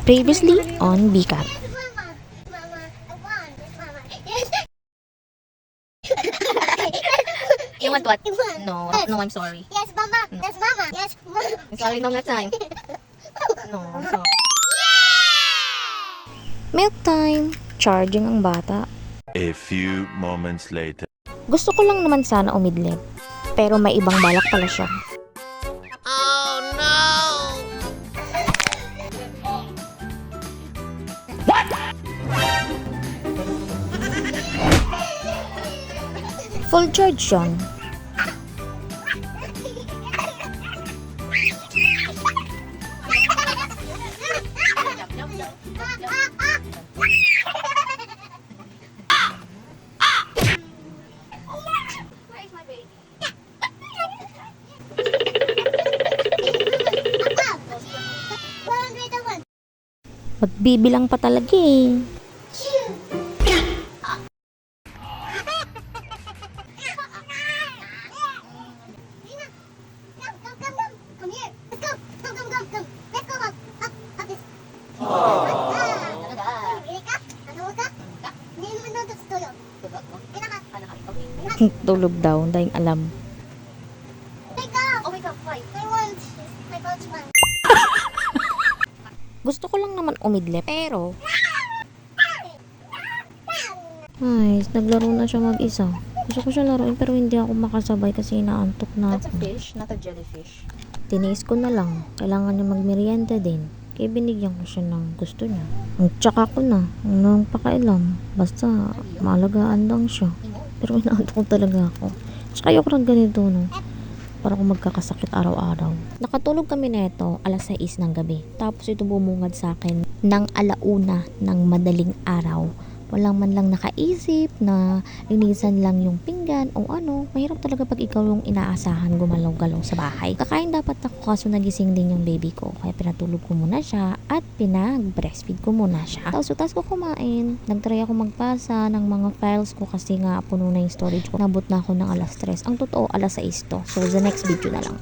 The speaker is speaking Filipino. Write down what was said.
Previously on BCAT. You want what? No, no, I'm sorry. Yes, mama. Yes, mama. Yes, mama. Sorry, no, next time. No, sorry. Milk time. Charging ang bata. A few moments later. Gusto ko lang naman sana umidlip. Pero may ibang balak pala siya. Full charge yun. Magbibilang pa talaga eh. Come here. Let's go. Come. Let's go up this. Really ka? Ano ka? Hindi naman doon sa tuyo. Tulog daw, dahil alam. Wake up! Oh, wake up. Why? I want my punchman. Gusto ko lang naman umidlip, pero... Ay, naglaro na siya mag-isa. Gusto ko siya laruin pero hindi ako makasabay kasi inaantok na That's a ako. fish, not a jellyfish. Tiniis ko na lang. Kailangan niya magmerienda din. Kaya binigyan ko siya ng gusto niya. Tsaka ko na. Anong pakailam. Basta, maalagaan lang siya. Pero inaantok talaga ako. Tsaka ayoko lang ganito, no? Para kung magkakasakit araw-araw. Nakatulog kami neto alas 6 ng gabi. Tapos ito bumungad sa akin ng 1:00 ng madaling araw. Walang man lang nakaisip na linisan lang yung pinggan o ano. Mahirap talaga pag ikaw yung inaasahan gumalaw-galaw sa bahay. Kakain dapat ako kaso nagising din yung baby ko. Kaya pinatulog ko muna siya at pinag-breastfeed ko muna siya. Tapos utas ko kumain. Nagtry ako magpasa ng mga files ko kasi nga puno na yung storage ko. Nabot na ako ng alas 3. Ang totoo, alas 6 to. So, the next video na lang.